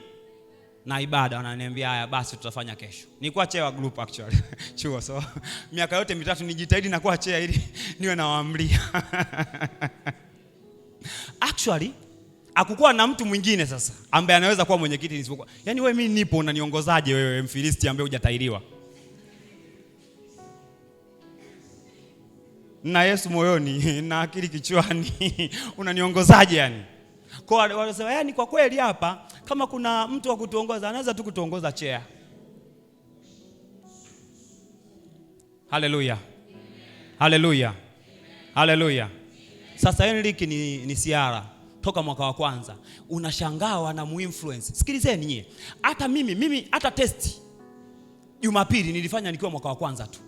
Na ibada. Wananiambia haya basi tutafanya kesho. Nilikuwa chair wa group actually. Chuo, so miaka yote mitatu nijitahidi na kuwa chair ili niwe nawaamlia. Actually hakukuwa na mtu mwingine sasa ambaye anaweza kuwa mwenyekiti nisipokuwa. Yaani wewe mimi nipo unaniongozaje wewe Mfilisti ambaye hujatairiwa? na Yesu moyoni na akili kichwani. Unaniongozaje yani? Kwa wanasema yani kwa kweli hapa kama kuna mtu wa kutuongoza anaweza tu kutuongoza chair. Haleluya. Haleluya. Haleluya. Sasa Henrik ni siara toka mwaka wa kwanza. Unashangaa wanamuinfluence. Sikilizeni nyie. Hata mimi hata testi Jumapili nilifanya nikiwa mwaka wa kwanza tu.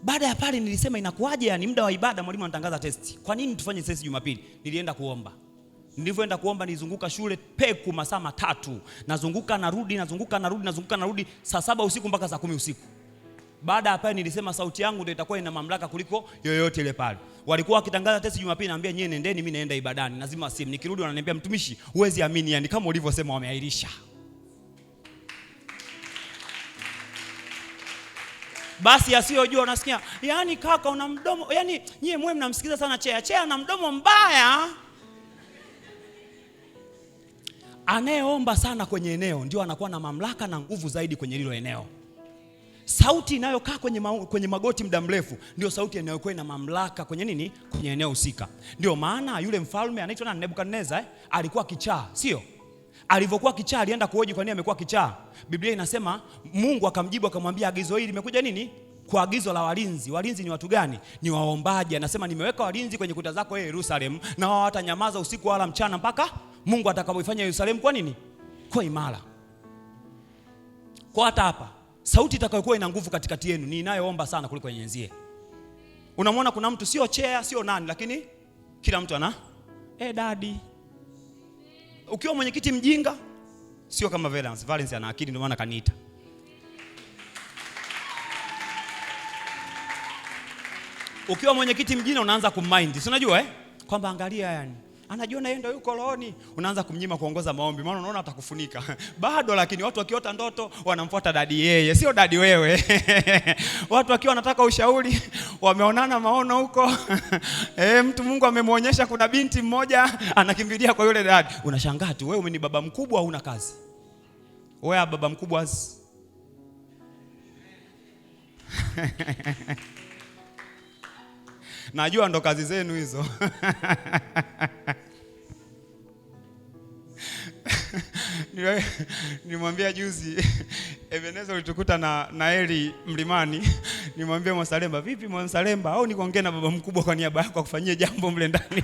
Baada ya pale nilisema inakuaje yani muda wa ibada mwalimu anatangaza testi. Kwa nini tufanye testi Jumapili? Nilienda kuomba. Nilivyoenda kuomba nizunguka shule peku masaa 3. Nazunguka narudi saa 7 usiku mpaka saa 10 usiku. Baada ya pale nilisema sauti yangu ndio itakuwa ina mamlaka kuliko yoyote ile pale. Walikuwa wakitangaza testi Jumapili naambia nyie nendeni, mimi naenda ibadani. Lazima simu. Nikirudi wananiambia mtumishi, huwezi amini yani kama ulivyosema wameahirisha. Basi asiyojua unasikia, yani kaka una mdomo, yani nyie mwe mnamsikiza sana Chea na mdomo mbaya. Anayeomba sana kwenye eneo ndio anakuwa na mamlaka na nguvu zaidi kwenye hilo eneo. Sauti inayokaa kwenye magoti muda mrefu ndio sauti inayokuwa ina mamlaka kwenye nini? Kwenye eneo husika. Ndio maana yule mfalme anaitwa na Nebukadneza alikuwa kichaa, sio? Alivyokuwa kichaa alienda kuhoji kwa nini amekuwa kichaa. Biblia inasema Mungu akamjibu akamwambia agizo hili limekuja nini? Kwa agizo la walinzi. Walinzi ni watu gani? Ni waombaji. Anasema nimeweka walinzi kwenye kuta zako Yerusalemu na wao watanyamaza usiku wala mchana mpaka Mungu atakapoifanya Yerusalemu kwa nini? Kwa imara. Kwa hata hapa sauti itakayokuwa ina nguvu katikati yenu ni inayoomba sana kuliko yenyezie. Unamwona kuna mtu sio Chea, sio nani, lakini kila mtu ana daddy. Ukiwa mwenyekiti mjinga sio kama Valence ana akili ndio maana kaniita. Ukiwa mwenyekiti mjinga unaanza kummind. Si unajua kwamba angalia yani anajiona yeye ndio yuko rohoni, unaanza kumnyima kuongoza maombi maana unaona atakufunika. Bado lakini watu wakiota ndoto wanamfuata dadi yeye, sio dadi wewe. Watu wakiwa wanataka ushauri, wameonana maono huko. Mtu Mungu amemuonyesha kuna binti mmoja anakimbilia kwa yule dadi. Unashangaa tu wewe ni baba mkubwa huna kazi. Wewe baba mkubwa najua ndo kazi zenu hizo. Nimwambia juzi Ebenezer ulitukuta na Eli mlimani. Nimwambia Mwasalemba, vipi Mwasalemba? Au nikuongea na baba mkubwa kwa niaba yako akufanyie jambo mle ndani.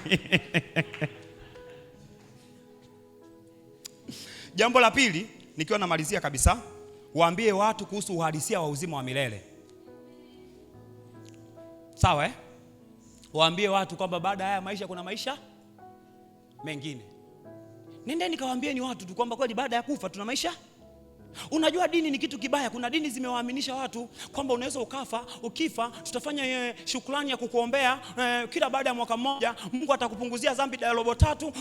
Jambo la pili nikiwa namalizia kabisa, waambie watu kuhusu uhalisia wa uzima wa milele. Sawa Waambie watu kwamba baada ya haya maisha kuna maisha mengine. Nendeni kawaambieni watu tu kwamba kweli baada ya kufa tuna maisha. Unajua dini ni kitu kibaya. Kuna dini zimewaaminisha watu kwamba unaweza ukifa tutafanya shukrani ya kukuombea kila baada ya mwaka mmoja Mungu atakupunguzia dhambi ya robo tatu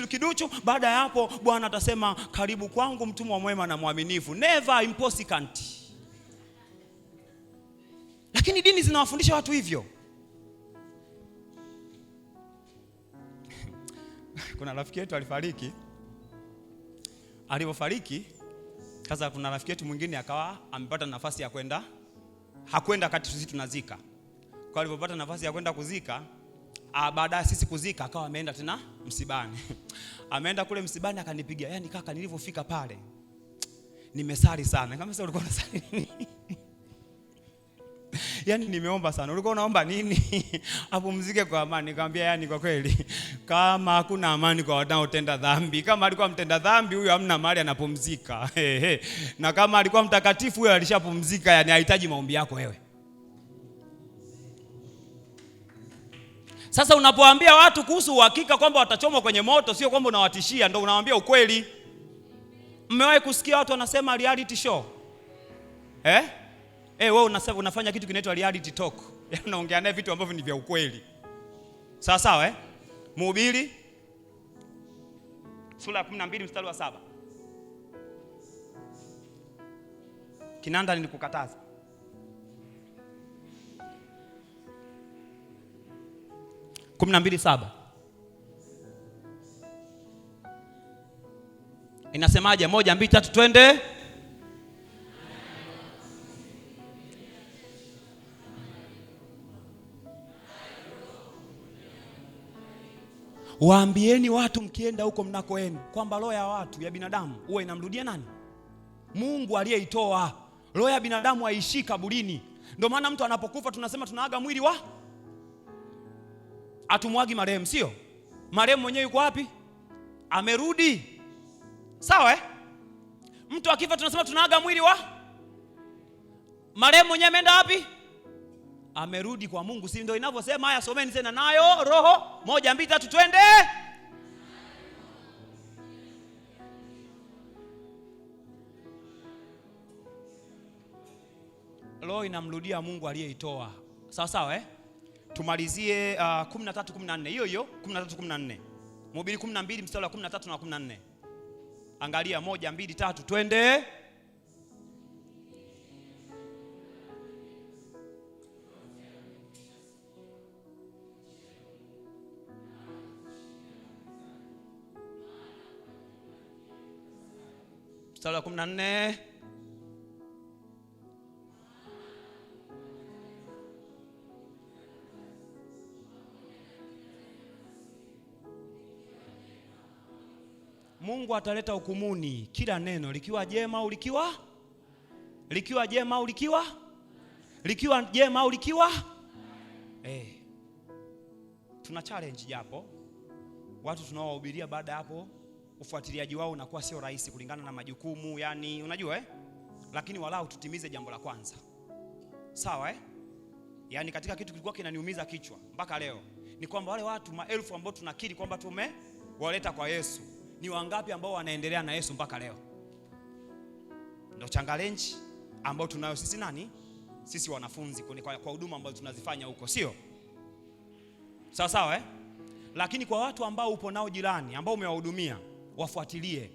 kiduchu. Baada ya hapo Bwana atasema karibu kwangu mtumwa mwema na mwaminifu. Never impossible. Lakini dini zinawafundisha watu hivyo. Kuna rafiki yetu alifariki. Alipofariki, sasa kuna rafiki yetu mwingine akawa amepata nafasi ya kwenda. Hakwenda kati sisi tunazika. Kwa alipopata nafasi ya kwenda kuzika, baada sisi kuzika akawa ameenda tena msibani. Ameenda kule msibani akanipigia, yani kaka nilipofika pale nimesali sana. Kama sasa ulikuwa unasali nini? Yani nimeomba sana. Ulikuwa unaomba nini? Apumzike kwa amani. Nikamwambia yani kwa kweli kama hakuna amani kwa wanaotenda dhambi, kama alikuwa mtenda dhambi huyo hamna mahali anapumzika. Na kama alikuwa mtakatifu huyo alishapumzika, yani hahitaji maombi yako wewe. Sasa unapoambia watu kuhusu uhakika kwamba watachomwa kwenye moto, sio kwamba unawatishia, ndio unawaambia ukweli. Mmewahi kusikia watu wanasema reality show? Wewe unafanya kitu kinaitwa reality talk. Unaongea naye vitu ambavyo ni vya ukweli. Sawa sawa Mhubiri sura ya 12 mstari wa 7. Kinanda nilikukataza. Kumi na mbili 7. Inasemaje? 1 2 3 twende. Waambieni watu mkienda huko mnakoenda kwamba roho ya watu ya binadamu huwa inamrudia nani? Mungu aliyeitoa. Roho ya binadamu haishii kaburini. Ndio maana mtu anapokufa tunasema tunaaga mwili wa, atumwagi marehemu, sio? Marehemu mwenyewe yuko wapi? Amerudi. Sawa Mtu akifa tunasema tunaaga mwili wa, marehemu mwenyewe ameenda wapi? Amerudi kwa Mungu. Si ndio inavyosema? Haya, someni tena nayo roho 1 2 3 twende. Roho inamrudia Mungu aliyeitoa. Sawa sawa Tumalizie 13:14. Hiyo 13:14. Mhubiri 12 mstari wa 13 na 14. Angalia 1 2 3 twende. Mstari wa 14. Mungu ataleta hukumuni kila neno likiwa jema au likiwa jema au likiwa jema au likiwa tuna challenge japo watu tunaowahubiria, baada hapo ufuatiliaji wao unakuwa sio rahisi kulingana na majukumu, yani unajua lakini walau tutimize jambo la kwanza. Sawa yani katika kitu kilikuwa kinaniumiza kichwa mpaka leo ni kwamba wale watu maelfu ambao tunakiri kwamba tumewaleta kwa Yesu, ni wangapi ambao wanaendelea na Yesu mpaka leo? Ndio challenge ambao tunayo sisi sisi wanafunzi kwa huduma ambazo tunazifanya huko, sio? Sawa sawa Lakini kwa watu ambao upo nao jirani, ambao umewahudumia, wafuatilie.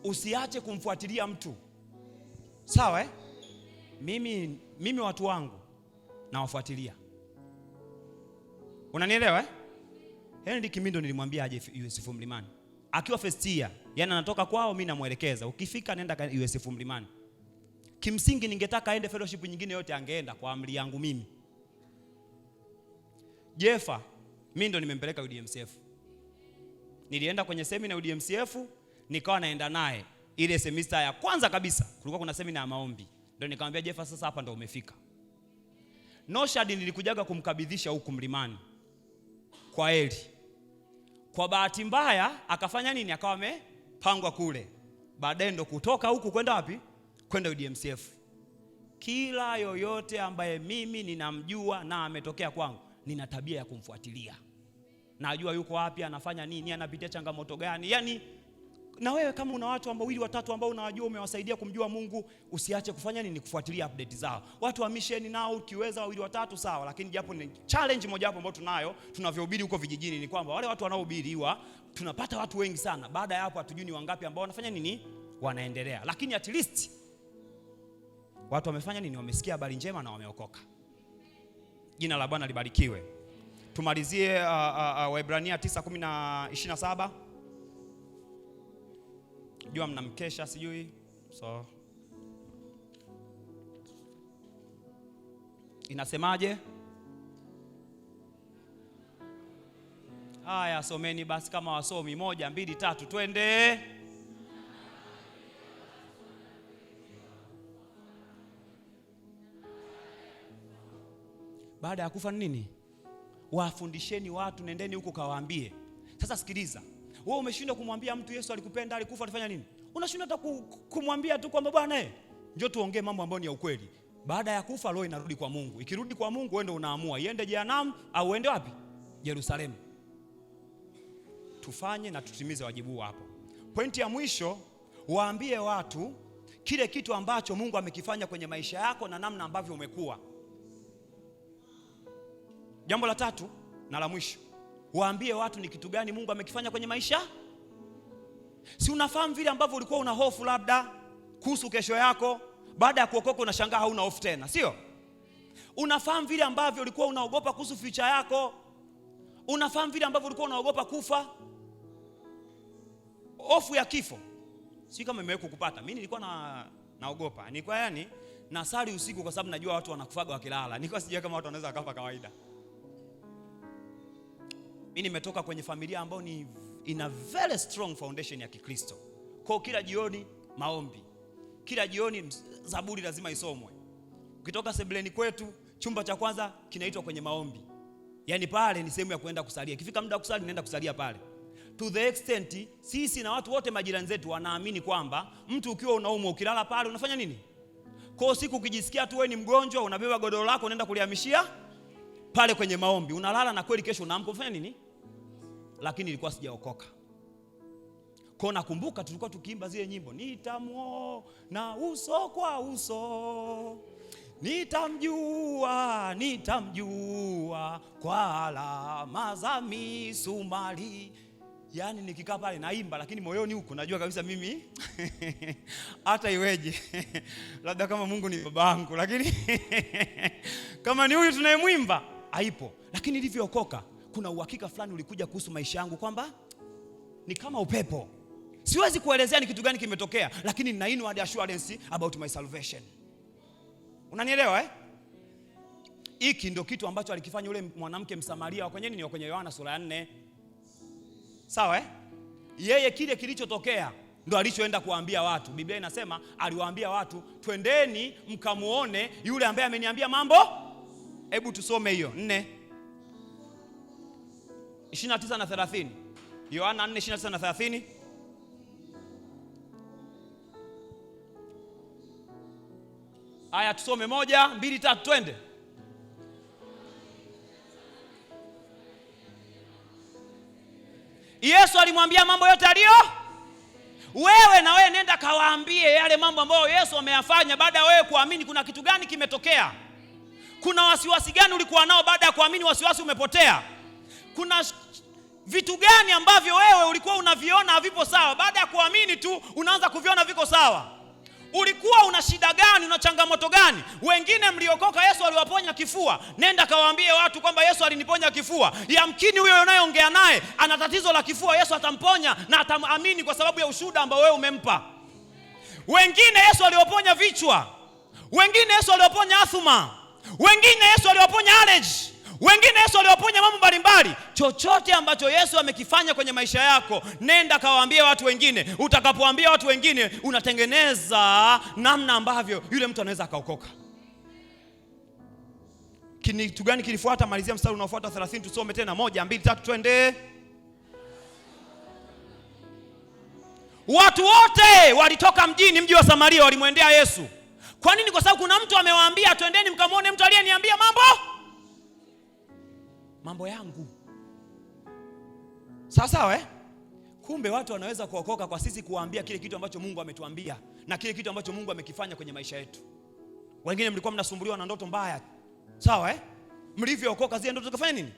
Usiache kumfuatilia mtu. Sawa Mimi watu wangu na wafuatilia. Unanielewa Henry Kimindo nilimwambia aje USF Mlimani. Akiwa first year, yani anatoka kwao, mimi namuelekeza, ukifika nenda USF Mlimani. Kimsingi ningetaka aende fellowship nyingine yote angeenda kwa amri yangu mimi. Jefa, mimi ndo nimempeleka UDMCF. Nilienda kwenye seminar UDMCF, nikawa naenda naye. Ile semester ya kwanza kabisa, kulikuwa kuna seminar ya maombi. Ndio nikamwambia Jefa, sasa hapa ndo umefika. Noshad nilikujaga kumkabidhisha huku Mlimani. Kwa Eli. Kwa bahati mbaya akafanya nini? Akawa amepangwa kule. Baadaye ndo kutoka huku kwenda wapi? Kwenda UDMCF. Kila yoyote ambaye mimi ninamjua na ametokea kwangu, nina tabia ya kumfuatilia. Najua yuko wapi, anafanya nini, anapitia changamoto gani. Yani na wewe kama una watu ambao 2 3 ambao unawajua, umewasaidia kumjua Mungu, usiache kufanya nini? Kufuatilia update zao. Watu wa mission nao ukiweza 2 3 sawa, lakini japo ni challenge moja hapo ambayo tunavyohubiri huko vijijini ni kwamba wale watu wanaohubiriwa tunapata watu wengi sana. Baada ya hapo hatujui ni wangapi ambao wanafanya nini? Wanaendelea. Lakini at least watu wamefanya nini? Wamesikia habari njema na wameokoka. Jina la Bwana libarikiwe. Tumalizie Waebrania 9:27. Jua mnamkesha sijui. So inasemaje? Haya, someni basi kama wasomi. 1 2 3 twende. Baada ya kufa nini? Wafundisheni watu, nendeni huko kawaambie. Sasa sikiliza. Wewe umeshindwa kumwambia mtu Yesu alikupenda, alikufa, alifanya nini? Unashindwa hata kumwambia tu kwamba bwana njoo tuongee mambo ambayo ni ya ukweli. Baada ya kufa roho inarudi kwa Mungu. Ikirudi kwa Mungu, wewe ndio unaamua iende jehanamu au uende wapi? Yerusalemu. Tufanye na tutimize wajibu hapo. Pointi ya mwisho, waambie watu kile kitu ambacho Mungu amekifanya kwenye maisha yako na namna ambavyo umekuwa. Jambo la 3 na la mwisho, waambie watu ni kitu gani Mungu amekifanya kwenye maisha. Si unafahamu vile ambavyo ulikuwa una hofu labda kuhusu kesho yako, baada ya kuokoka unashangaa hauna hofu tena, sio? Unafahamu vile ambavyo ulikuwa unaogopa kuhusu future yako. Unafahamu vile ambavyo ulikuwa unaogopa kufa. Hofu ya kifo. Si kama imewahi kukupata. Mimi nilikuwa naogopa. Nilikuwa yani nasali usiku kwa sababu najua watu wanakufaga wakilala. Nilikuwa sijui kama watu wanaweza kufa kawaida. Mimi nimetoka kwenye familia ambayo ni ina very strong foundation ya Kikristo. Kwa kila jioni maombi. Kila jioni Zaburi lazima isomwe. Ukitoka sebuleni kwetu, chumba cha kwanza kinaitwa kwenye maombi. Yaani pale ni sehemu ya kwenda kusalia. Ikifika muda wa kusali naenda kusalia pale. To the extent sisi na watu wote majirani zetu wanaamini kwamba mtu ukiwa unaumwa ukilala pale unafanya nini? Kwa siku ukijisikia tu wewe ni mgonjwa, unabeba godoro lako unaenda kulihamishia pale kwenye maombi. Unalala na kweli kesho unaamka unafanya nini? Lakini ilikuwa sijaokoka. Kwa nakumbuka tulikuwa tukiimba zile nyimbo, nitamuona uso kwa uso, nitamjua kwa alama za misumari. Yaani nikikaa pale naimba, lakini moyoni huko najua kabisa mimi hata iweje labda kama Mungu ni babangu, lakini kama ni huyu tunayemwimba haipo. Lakini nilivyookoka kuna uhakika fulani ulikuja kuhusu maisha yangu kwamba ni kama upepo. Siwezi kuelezea ni kitu gani kimetokea, lakini nina inward assurance about my salvation. Unanielewa eh? Hiki ndio kitu ambacho alikifanya yule mwanamke Msamaria kwenye nini, kwenye Yohana sura ya 4. Sawa eh? Yeye kile kilichotokea ndio alichoenda kuambia watu. Biblia inasema aliwaambia watu, twendeni mkamuone yule ambaye ameniambia mambo. Hebu tusome hiyo 4:29 na 30. Yohana 4:29 na 30. Aya tusome 1, 2, 3 twende. Yesu alimwambia mambo yote aliyo. Wewe na wewe nenda kawaambie yale mambo ambayo Yesu ameyafanya baada ya wewe kuamini. Kuna kitu gani kimetokea? Kuna wasiwasi gani ulikuwa nao baada ya kuamini wasiwasi umepotea? Kuna vitu gani ambavyo wewe ulikuwa unaviona havipo sawa, baada ya kuamini tu unaanza kuviona viko sawa? Ulikuwa una shida gani, una changamoto gani? Wengine mliokoka Yesu aliwaponya kifua. Nenda kawaambie watu kwamba Yesu aliniponya kifua. Yamkini huyo unayeongea naye ana tatizo la kifua, Yesu atamponya na ataamini kwa sababu ya ushuhuda ambao wewe umempa. Wengine Yesu aliwaponya vichwa. Wengine Yesu aliwaponya athma. Wengine Yesu aliwaponya allergy. Wengine Yesu aliwaponya mambo mbalimbali. Chochote ambacho Yesu amekifanya kwenye maisha yako, nenda kawaambie watu wengine. Utakapoambia watu wengine, unatengeneza namna ambavyo yule mtu anaweza akaokoka. Kitu gani kilifuata? Malizia mstari unaofuata 30, tusome tena 1, 2, 3 twende. Watu wote walitoka mji wa Samaria walimwendea Yesu. Kwa nini? Kwa sababu kuna mtu amewaambia twendeni mkamwone mtu aliyeniambia mambo yangu. Sawa eh? Kumbe watu wanaweza kuokoka kwa sisi kuwaambia kile kitu ambacho Mungu ametuambia na kile kitu ambacho Mungu amekifanya kwenye maisha yetu. Wengine mlikuwa mnasumbuliwa na ndoto mbaya. Sawa eh? Mlivyookoka zile ndoto zikafanya nini?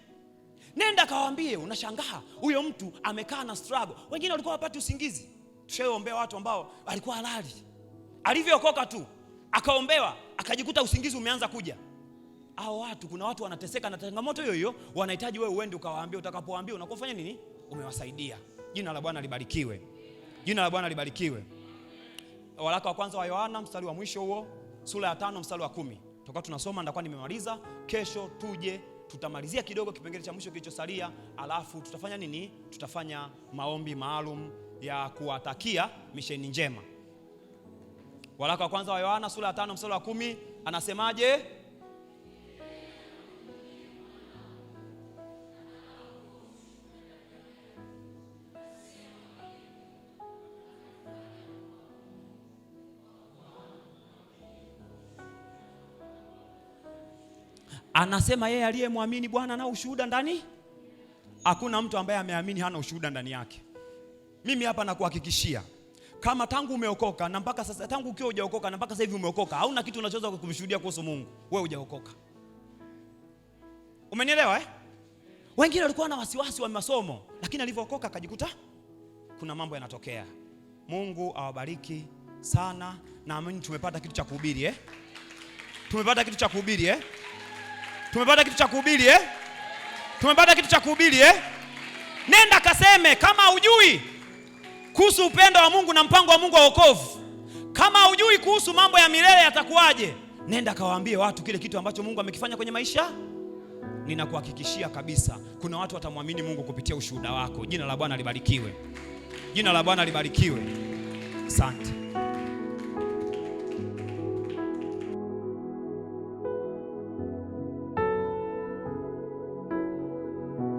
Nenda kawaambie. Unashangaa huyo mtu amekaa na struggle. Wengine walikuwa hawapati usingizi. Tushaombea watu ambao walikuwa halali. Alivyookoka tu akaombewa, akajikuta usingizi umeanza kuja. Hao watu, kuna watu wanateseka na changamoto hiyo, wanahitaji wewe uende ukawaambie. Utakapowaambia unakofanya nini? Umewasaidia. Jina la Bwana libarikiwe. Jina la Bwana libarikiwe. Waraka wa kwanza wa Yohana mstari wa mwisho huo, sura ya 5 mstari wa 10. Tutakuwa tunasoma, ndakuwa nimemaliza. Kesho tuje tutamalizia kidogo kipengele cha mwisho kilichosalia, alafu tutafanya nini? Tutafanya maombi maalum ya kuwatakia misheni njema. Waraka wa kwanza wa Yohana sura ya 5 mstari wa 10 anasemaje? Anasema yeye aliyemwamini Bwana na ushuhuda ndani. Hakuna mtu ambaye ameamini hana ushuhuda ndani yake. Mimi hapa nakuhakikishia, kama tangu umeokoka na mpaka sasa, tangu ukiwa hujaokoka na mpaka sasa hivi umeokoka, hauna kitu unachoweza kumshuhudia kuhusu Mungu, wewe hujaokoka. Umenielewa eh? Wengine walikuwa na wasiwasi wa masomo, lakini alivyookoka akajikuta kuna mambo yanatokea. Mungu awabariki sana. Naamini tumepata kitu cha kuhubiri eh? Tumepata kitu cha kuhubiri eh? Tumepata kitu cha kuhubiri eh? Tumepata kitu cha kuhubiri eh? Nenda kaseme kama hujui kuhusu upendo wa Mungu na mpango wa Mungu wa wokovu. Kama hujui kuhusu mambo ya milele yatakuwaje, nenda kawaambie watu kile kitu ambacho Mungu amekifanya kwenye maisha ninakuhakikishia kabisa kuna watu watamwamini Mungu kupitia ushuhuda wako. Jina la Bwana libarikiwe. Jina la Bwana libarikiwe. Asante.